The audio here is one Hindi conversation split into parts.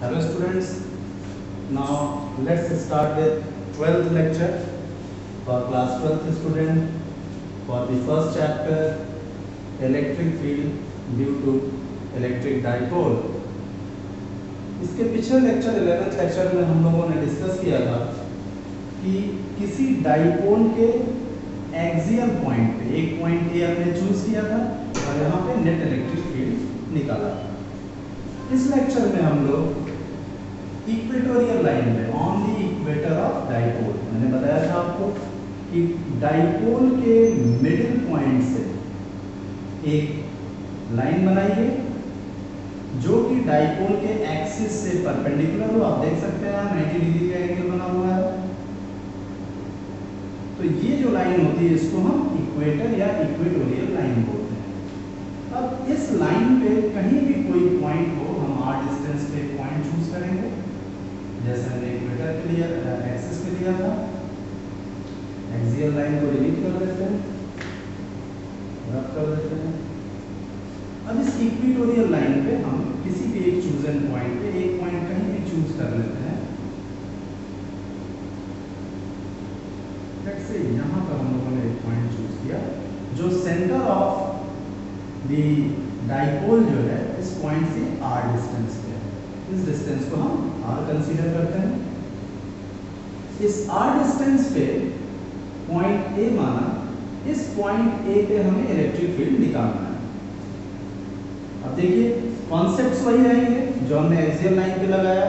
Hello students, now let's start with 12th lecture for class 12th student for the first chapter electric field due to electric dipole. इसके पिछले लेक्चर 11th लेक्चर में हम लोगों ने डिस्कस किया था कि किसी डाइपोल के एक्सियल पॉइंट पे एक पॉइंट ए हमने चूज किया था और यहाँ पे नेट इलेक्ट्रिक फील्ड निकाला था। इस लेक्चर में हम लोग इक्वेटोरियल लाइन में on the equator of dipole, मैंने बताया था आपको कि डाइपोल के मिडिल पॉइंट से एक लाइन बनाइए जो कि डाइपोल के एक्सिस से परपेंडिकुलर हो। आप देख सकते हैं 90 डिग्री का एंगल बना हुआ है। तो ये जो लाइन होती है इसको हम इक्वेटर या इक्वेटोरियल लाइन बोलते हैं। अब इस लाइन पे कहीं भी कोई पॉइंट हो, हम आर डिस्टेंस पे पॉइंट चूज करेंगे जैसे हमने इक्वेटर के लिए एक्सिस पे लिया था। एक्सियल लाइन को डिलीट कर देते हैं, रब कर देते हैं। अब इस इक्वेटोरियल लाइन पे हम किसी भी एक चूजन पॉइंट पे एक पॉइंट कहीं भी चूज कर लेते हैं। जैसे यहाँ पर हम लोगों ने एक पॉइंट चूज किया जो सेंटर ऑफ द डाइपोल जो है इस पॉइंट से आर डिस्टेंस पे है। इस डिस्टेंस को हम आर कंसीडर करते हैं। इस आर डिस्टेंस पे पॉइंट ए माना, इस पॉइंट ए पे हमें इलेक्ट्रिक फील्ड निकालना है। अब देखिए कॉन्सेप्ट्स वही रहेंगे जो हमने एक्सियल लाइन पे लगाया।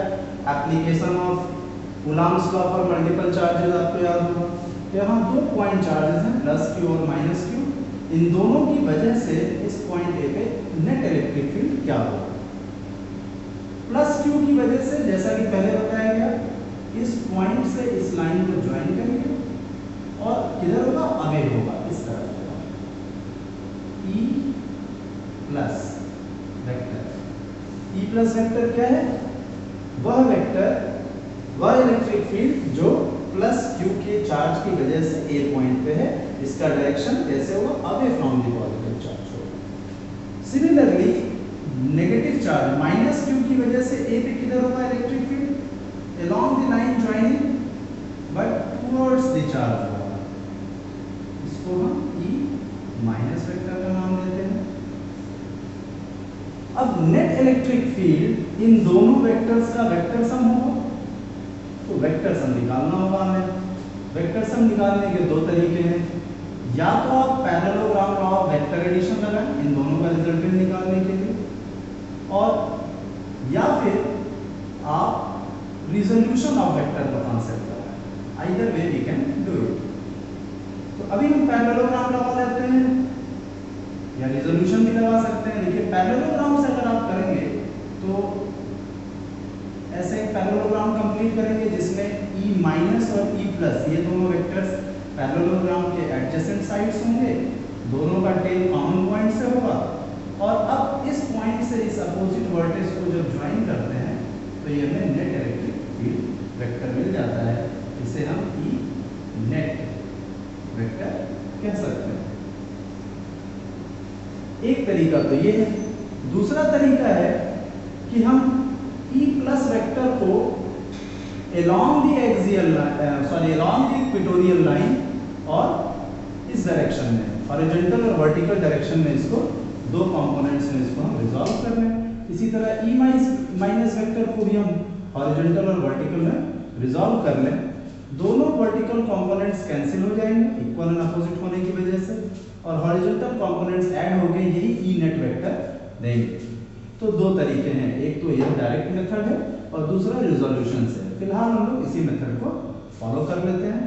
Application of Coulomb's law for multiple charges आपको याद होगा। तो यहाँ दो पॉइंट चार्जेस हैं प्लस क्यू और माइनस क्यू। इन दोनों की वजह से इस पॉइंट ए पे नेट इलेक्ट्रिक फील्ड क्या होगा। प्लस क्यू की वजह से जैसा कि पहले बताया गया, इस पॉइंट से इस लाइन को ज्वाइन करेंगे और किधर होगा, अवे होगा, इस तरफ होगा। E plus vector, E plus vector क्या है, वह वेक्टर, वह इलेक्ट्रिक फील्ड जो प्लस क्यू के चार्ज की वजह से ए पॉइंट पे है। इसका डायरेक्शन कैसे होगा, away from the positive charge होगा। Similarly negative charge minus q की वजह से ए पे किधर होगा electric field, along the line joining but towards the charge होगा। इसको हम ई माइनस वेक्टर का नाम देते हैं। अब नेट इलेक्ट्रिक फील्ड इन दोनों वेक्टर्स का वेक्टर सम होगा, तो वेक्टर सम निकालना होगा हमें। वेक्टर सम निकालने के दो तरीके हैं, या तो आप parallelogram law of vector addition लगाएं इन दोनों का रिजल्टेंट निकालने के लिए, और या फिर आप रिजोल्यूशन ऑफ वेक्टर का कॉन्सेप्ट लगाएं। Either way we can do it. तो अभी हम पैरेललोग्राम लगा लेते हैं या रिजोल्यूशन भी लगा सकते हैं। देखिए पैरेललोग्राम से अगर आप करेंगे तो ऐसे एक पैरेललोग्राम कंप्लीट करेंगे जिसमें ई माइनस और ई प्लस ये दोनों वेक्टर्स पैरेललोग्राम के एडजेसेंट साइड्स होंगे, दोनों का टेल कॉमन पॉइंट से होगा। और अब इस पॉइंट से इस अपोजिट वर्टेक्स को जब ज्वाइन करते हैं तो ये हमें नेट इलेक्ट्रिक फील्ड वेक्टर मिल जाता है। इसे हम ई नेट वेक्टर कह सकते हैं। एक तरीका तो ये है। दूसरा तरीका है कि हम ई प्लस वेक्टर को along the axial along the equatorial line और इस डायरेक्शन में हॉरिजॉन्टल और वर्टिकल डायरेक्शन में इसको दो कंपोनेंट्स में इसको हम रिजॉल्व कर लें। इसी तरह ई माइनस वेक्टर को भी हम हॉरिजॉन्टल और वर्टिकल में रिजॉल्व कर लें। दोनों वर्टिकल कंपोनेंट्स कैंसिल हो जाएंगे इक्वल एंड अपोजिट होने की वजह से, और हॉरिजॉन्टल कंपोनेंट्स ऐड हो गए, यही ई नेट वेक्टर देंगे। तो दो तरीके हैं, एक तो यह डायरेक्ट मेथड है और दूसरा रिजोल्यूशन से। फिलहाल हम लोग इसी मेथड को फॉलो कर लेते हैं।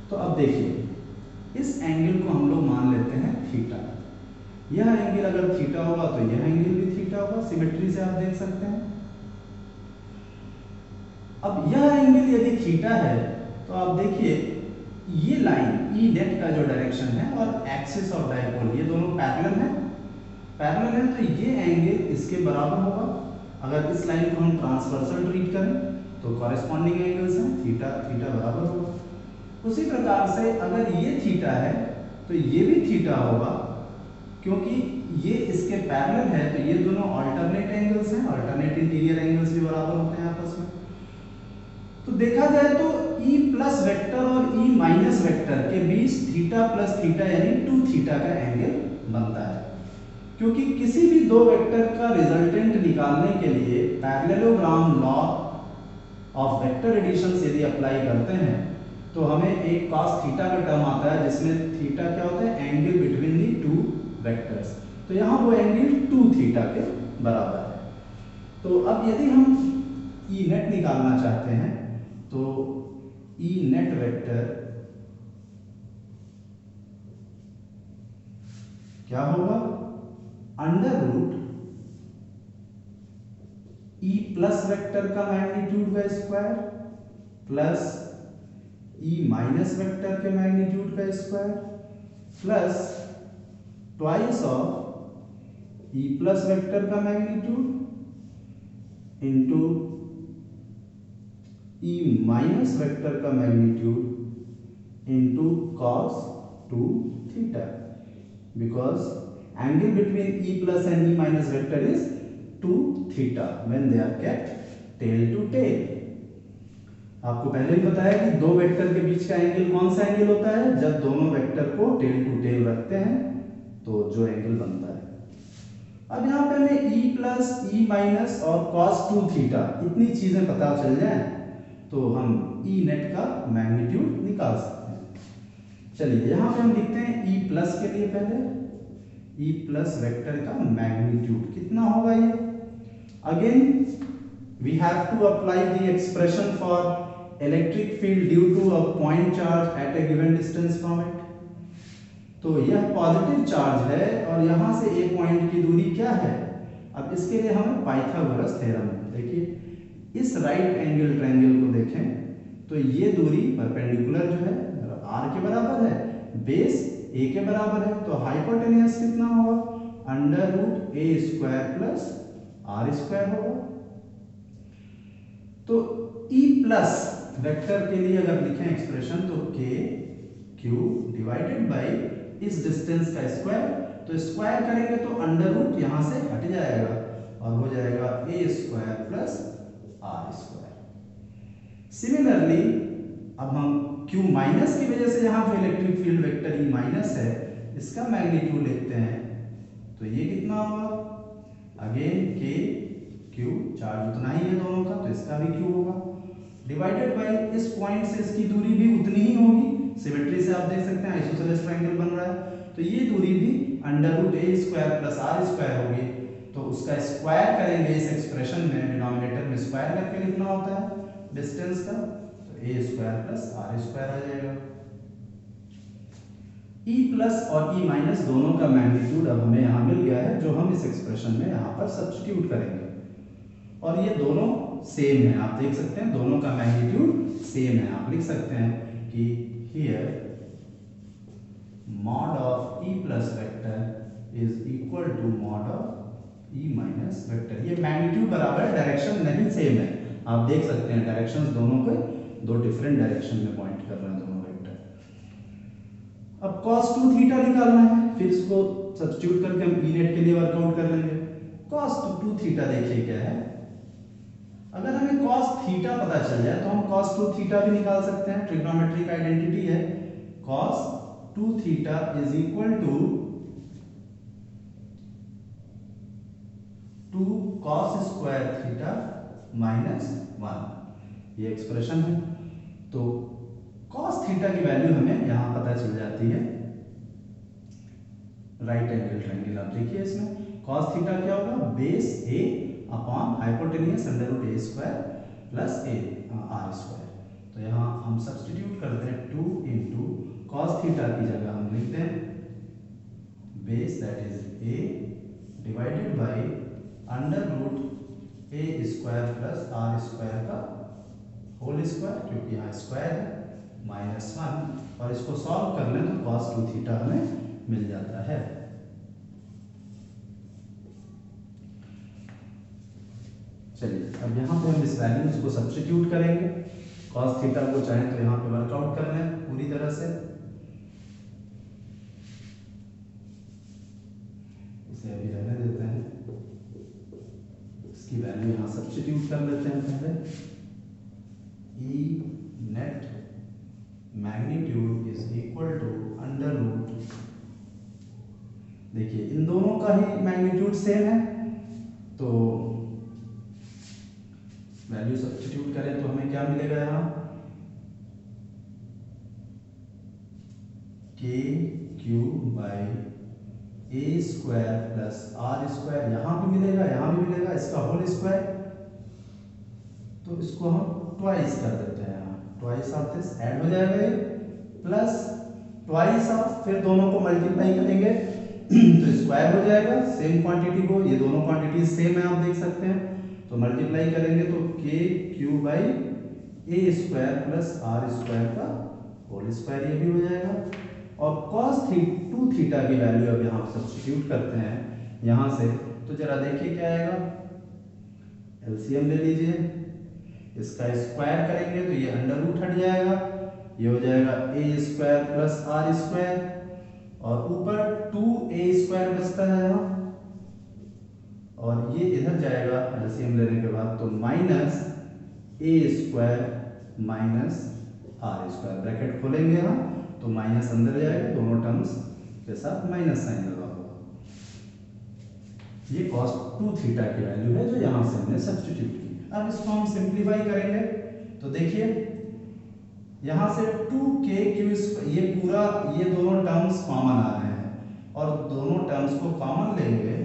तो अब देखिए इस एंगल को हम लोग मान लेते हैं थीटा। यह एंगल अगर थीटा होगा तो यह एंगल भी थीटा होगा, सिमेट्री से आप देख सकते हैं। अब यह एंगल यदि थीटा है तो आप देखिए ये लाइन ई नेट का जो डायरेक्शन है और एक्सिस ऑफ डाइपोल ये दोनों पैरेलल है। पैरेलल है तो ये एंगल इसके बराबर होगा। अगर इस लाइन को हम ट्रांसवर्सल ट्रीट करें तो कॉरेस्पॉन्डिंग एंगल्स हैं, थीटा थीटा बराबर होगा। उसी प्रकार से अगर ये थीटा है तो ये भी थीटा होगा, क्योंकि ये इसके पैरेलल है तो ये दोनों अल्टरनेट एंगल्स हैं, अल्टरनेट इन लीनियर एंगल्स भी बराबर होते हैं आपस में। तो देखा जाए तो E प्लस वेक्टर और E माइनस वेक्टर के बीच थीटा प्लस थीटा यानी 2 थीटा का एंगल बनता है, क्योंकि किसी भी दो वेक्टर का रिजल्टेंट निकालने के लिए parallelogram law of vector addition यदि अप्लाई करते हैं तो हमें एक cos थीटा का टर्म आता है जिसमें थीटा क्या होता है, angle between the two vectors. तो यहाँ वो एंगल 2 थीटा के बराबर है। तो अब यदि हम E नेट निकालना चाहते हैं तो E नेट वेक्टर क्या होगा, under root E plus vector का मैग्नीट्यूड का square plus E minus vector के मैग्नीट्यूड का square plus twice of E plus vector का magnitude into E minus vector का magnitude into cos 2 theta, because angle between E plus and E minus vector is 2 theta when they are kept tail to tail. आपको पहले ही बताया कि दो वेक्टर के बीच का एंगल कौन सा एंगल होता है, जब दोनों वेक्टर को टेल टू टेल रखते हैं तो जो एंगल बनता है। अब यहाँ पे हमें E प्लस E माइनस और cos 2 थीटा इतनी चीजें पता चल जाए तो हम E नेट का मैग्नीट्यूड निकाल सकते हैं। चलिए यहाँ पे हम लिखते हैं E प्लस के लिए पहले E प्लस वेक्टर का मैग्नीट्यूड कितना होगा ये। Again we have to apply the expression for electric field due to a point charge at a given distance from it। तो यह पॉजिटिव चार्ज है और यहां से ए पॉइंट की दूरी क्या है। अब इसके लिए हमें पाइथागोरस थ्योरम, देखिए इस राइट एंगल ट्रायंगल को देखें तो ये दूरी परपेंडिकुलर जो है r के बराबर है, बेस a के बराबर है, तो हाइपोटेन्यूस कितना होगा, under root a square plus r square होगा। तो E प्लस वेक्टर के लिए अगर लिखें एक्सप्रेशन तो k q डिवाइडेड बाय इस डिस्टेंस का स्क्वायर, तो स्क्वायर करेंगे तो अंडर रूट यहां से हट जाएगा और हो जाएगा a square plus r square. Similarly अब हम q माइनस की वजह से यहां जो electric field vector E minus है इसका मैग्नीट्यूड लिखते हैं तो ये कितना होगा, अगेन k q चार्ज उतना ही है दोनों का तो इसका भी q होगा, डिवाइडेड बाय इस पॉइंट से इसकी दूरी भी उतनी ही होगी। सिमेट्री से आप देख सकते हैं आइसोसेलेस ट्रायंगल बन रहा है तो ये दूरी भी under root a square plus r square होगी। तो उसका स्क्वायर करेंगे इस एक्सप्रेशन में, डिनोमिनेटर में स्क्वायर करके लिखना होता है डिस्टेंस का, तो a square plus r square आ जाएगा। E प्लस और E माइनस दोनों का मैग्नीट्यूड अब हमें यहाँ मिल गया है जो हम इस एक्सप्रेशन में यहाँ पर सब्स्टिट्यूट करेंगे और ये दोनों सेम है, आप देख सकते हैं दोनों का मैग्नीट्यूड सेम है। आप लिख सकते हैं कि here mod of E plus vector is equal to mod of E minus vector. ये मैग्नीट्यूड बराबर है, डायरेक्शन नहीं सेम है, आप देख सकते हैं डायरेक्शंस दोनों के दो डिफरेंट डायरेक्शन में पॉइंट कर रहे हैं दोनों वेक्टर। अब cos 2 थीटा निकालना है, फिर इसको सब्स्टिट्यूट करके हम E नेट के लिए वर्कआउट कर लेंगे। cos 2 थीटा देखिए क्या है, अगर हमें cos थीटा पता चल जाए तो हम cos 2 थीटा भी निकाल सकते हैं, ट्रिग्नोमेट्रिक आइडेंटिटी है। cos 2 theta is equal to 2 cos square theta minus 1, ये एक्सप्रेशन है। तो cos थीटा की वैल्यू हमें यहां पता चल जाती है राइट एंगल ट्रायंगल। आप देखिए इसमें cos थीटा क्या होगा, base a upon hypotenuse under root a square plus a r square. तो यहाँ हम सब्स्टिट्यूट करते हैं 2 इंटू cos थीटा की जगह हम लिखते हैं base that is a divided by under root a square plus r square का होल स्क्वायर, क्योंकि यहाँ स्क्वायर है, माइनस 1, और इसको सॉल्व कर लें तो cos 2 थीटा हमें मिल जाता है। चलिए अब यहाँ पे हम इस वैल्यूज को सब्स्टिट्यूट करेंगे, cos थीटा को चाहे तो यहाँ पे वर्कआउट कर लें पूरी तरह से, इसे अभी रहने देते हैं, इसकी वैल्यू वैल्यू यहाँ सब्स्टिट्यूट कर लेते हैं पहले। E net magnitude is equal to under root, देखिए इन दोनों का ही मैग्नीट्यूड सेम है, तो वैल्यू सब्स्टिट्यूट करें तो हमें क्या मिलेगा यहाँ, k q by a square plus r square, यहाँ भी मिलेगा यहाँ भी मिलेगा, इसका होल स्क्वायर, तो इसको हम ट्वाइस कर देते हैं, ट्वाइस ऑफ दिस ऐड हो जाएगा ये, प्लस ट्वाइस ऑफ, फिर दोनों को मल्टीप्लाई करेंगे तो स्क्वायर हो जाएगा, सेम क्वांटिटी को, ये दोनों क्वांटिटी सेम है आप देख सकते हैं, तो मल्टीप्लाई करेंगे तो k q by a square plus r square का होल स्क्वायर ये भी हो जाएगा। और cos 2 थीटा की वैल्यू अब यहाँ सब्स्टिट्यूट करते हैं यहाँ से, तो जरा देखिए क्या आएगा, एलसीएम ले लीजिए, इसका स्क्वायर करेंगे तो ये अंडर रूट हट जाएगा, ये हो जाएगा ए स्क्वायर प्लस आर स्क्वायर, और ऊपर 2a स्क्वायर बचता है यहाँ, और ये इधर जाएगा एलसीएम लेने के बाद, तो minus a square minus r square, bracket खोलेंगे यहाँ तो माइनस अंदर जाएगा, दोनों टर्म्स के साथ माइनस साइन लगा होगा। ये cos 2 थीटा की वैल्यू है जो यहाँ से हमने सब्स्टिट्यूट की। अब इसको हम सिंप्लीफाई करेंगे तो देखिए यहाँ से 2k ये पूरा ये दोनों टर्म्स कॉमन आ रहे हैं, और दोनों टर्म्स को कॉमन लेंगे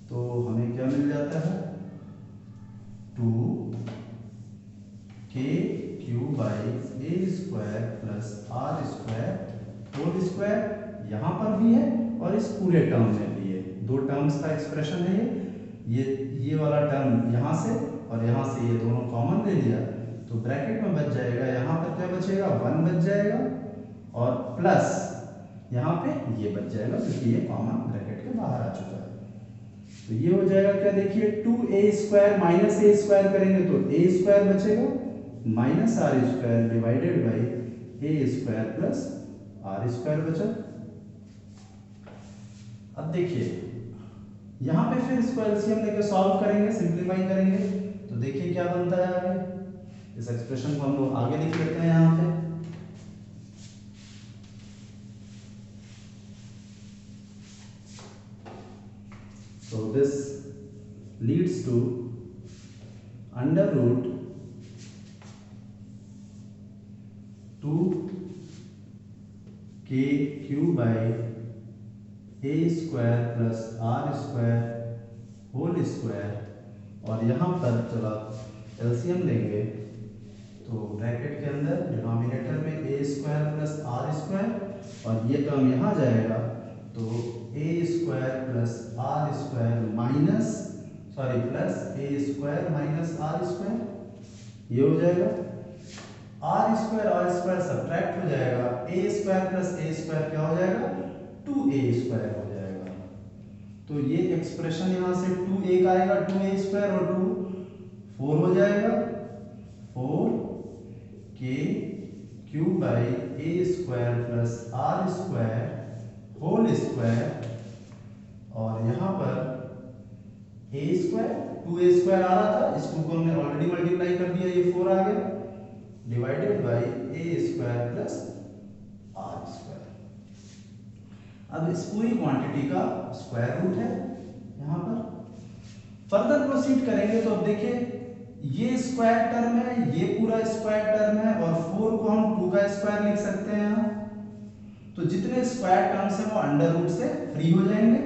तो हमें क्या मिल जाता है, 2k q by a square plus r square whole square, यहाँ पर भी है और इस पूरे टर्म में भी है, दो टर्म्स का एक्सप्रेशन है ये वाला टर्म यहाँ से और यहाँ से ये दोनों कॉमन ले लिया, तो ब्रैकेट में बच जाएगा, यहाँ पर क्या बचेगा 1 बच जाएगा, और प्लस यहाँ पे ये बच जाएगा क्योंकि ये कॉमन ब्रैकेट के बाहर आ चुका है। तो ये हो जाएगा क्या, देखिए 2a square minus a square करेंगे तो a स्क्वायर बचेगा minus r square divided by a square plus r square बचा। अब देखिए यहाँ पे फिर इसको एलसीएम लेके सॉल्व करेंगे, सिंप्लीफाई करेंगे, तो देखिए क्या बनता है आगे, इस एक्सप्रेशन को हम लोग आगे लिख लेते हैं यहाँ पे, so this leads to under root 2k by a square plus r square whole square, और यहाँ पर चला एलसीएम लेंगे तो ब्रैकेट के अंदर डिनोमिनेटर में a square plus r square, और ये टर्म यहाँ जाएगा तो a square plus r square plus a square minus r square, ये हो जाएगा आर स्क्वायर सब्ट्रैक्ट हो जाएगा, a square plus a square क्या हो जाएगा 2a स्क्वायर हो जाएगा। तो ये एक्सप्रेशन यहाँ से 2a का आएगा 2a स्क्वायर और 2 4 हो जाएगा, 4k q by a square plus r square whole square, और यहाँ पर a स्क्वायर 2a स्क्वायर आ रहा था, इस 2 को हमने ऑलरेडी मल्टीप्लाई कर दिया, ये 4 आ गया, divided by a square plus r square. अब इस पूरी क्वांटिटी का स्क्वायर रूट है यहाँ पर। फर्दर प्रोसीड करेंगे तो अब देखिए ये स्क्वायर टर्म है, ये पूरा स्क्वायर टर्म है, और 4 को हम 2 का स्क्वायर लिख सकते हैं यहाँ, तो जितने स्क्वायर टर्म्स हैं वो अंडर रूट से फ्री हो जाएंगे,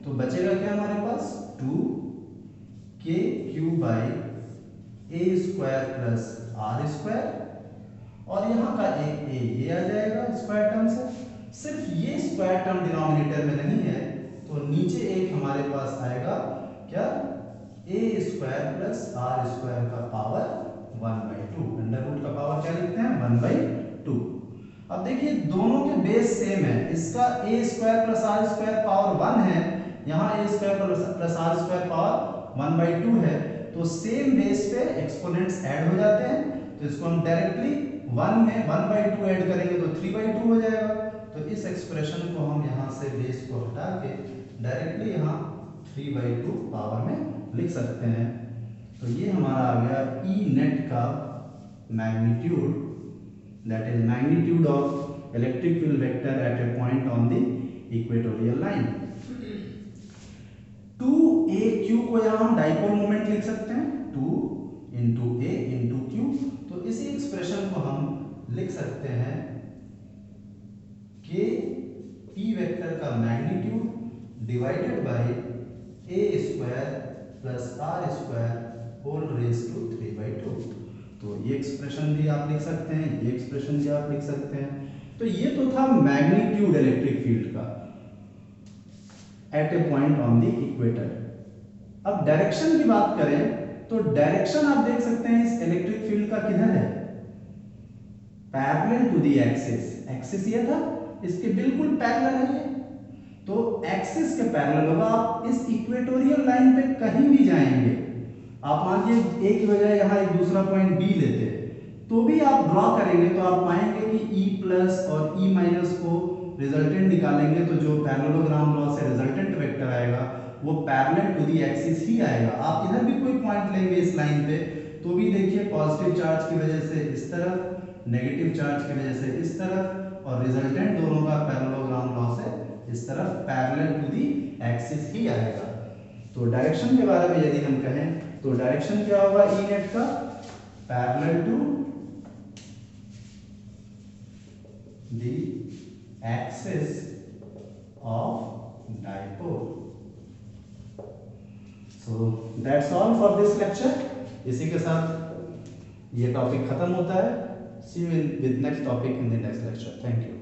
तो बचेगा क्या हमारे पास 2k q by a square plus r square, और यहाँ का एक a ये आ जाएगा स्क्वायर टर्म से। सिर्फ ये स्क्वायर टर्म डिनोमिनेटर में नहीं है, तो नीचे एक हमारे पास आएगा क्या a square plus r square का पावर 1/2, अंडर रूट का पावर क्या लिखते हैं 1/2। अब देखिए दोनों के बेस सेम है, इसका a square plus r square power 1 है, यहाँ a square plus r square power 1/2 है, तो सेम बेस पे एक्सपोनेंट्स ऐड हो जाते हैं, तो इसको हम डायरेक्टली 1 में 1/2 ऐड करेंगे तो 3/2 हो जाएगा। तो इस एक्सप्रेशन को हम यहाँ से बेस को हटा के डायरेक्टली यहाँ 3/2 पावर में लिख सकते हैं। तो ये हमारा आ गया ई नेट का magnitude, that is magnitude of electric field vector eight a point on the equatorial line. 2AQ को यहाँ हम डाइपोल मोमेंट लिख सकते हैं, 2 × A × Q। तो इसी एक्सप्रेशन को हम लिख सकते हैं कि P वेक्टर का magnitude divided by A² + R² whole raise to 3/2। तो ये एक्सप्रेशन भी आप लिख सकते हैं, ये एक्सप्रेशन भी आप लिख सकते हैं। तो ये तो था मैग्नीट्यूड इलेक्ट्रिक फील्ड का at a point on the equator. अब डायरेक्शन की बात करें तो डायरेक्शन आप देख सकते हैं इस इलेक्ट्रिक फील्ड का किधर है, parallel to the axis. Axis ये था, इसके बिल्कुल पैरेलल है ये, तो एक्सिस के पैरेलल होगा। आप इस इक्वेटोरियल लाइन पे कहीं भी जाएंगे, आप मान लीजिए ए की बजाय यहाँ एक दूसरा पॉइंट बी लेते तो भी आप ड्रॉ करेंगे तो आप पाएंगे कि E+ और E- को रिजल्टेंट निकालेंगे तो जो पैरेललोग्राम लॉ से रिजल्टेंट वेक्टर आएगा वो पैरेलल टू द एक्सिस ही आएगा। आप इधर भी कोई पॉइंट लेंगे इस लाइन पे तो भी देखिए पॉजिटिव चार्ज की वजह से इस तरफ, नेगेटिव चार्ज की वजह से इस तरफ, और रिजल्टेंट दोनों का पैरेललोग्राम लॉ से इस तरफ पैरेलल टू द एक्सिस ही आएगा। तो डायरेक्शन के बारे में यदि हम कहें तो डायरेक्शन क्या होगा ई नेट का, parallel to the axis of dipole. So that's all for this lecture. इसी के साथ ये टॉपिक खत्म होता है। See you with next topic in the next lecture. Thank you.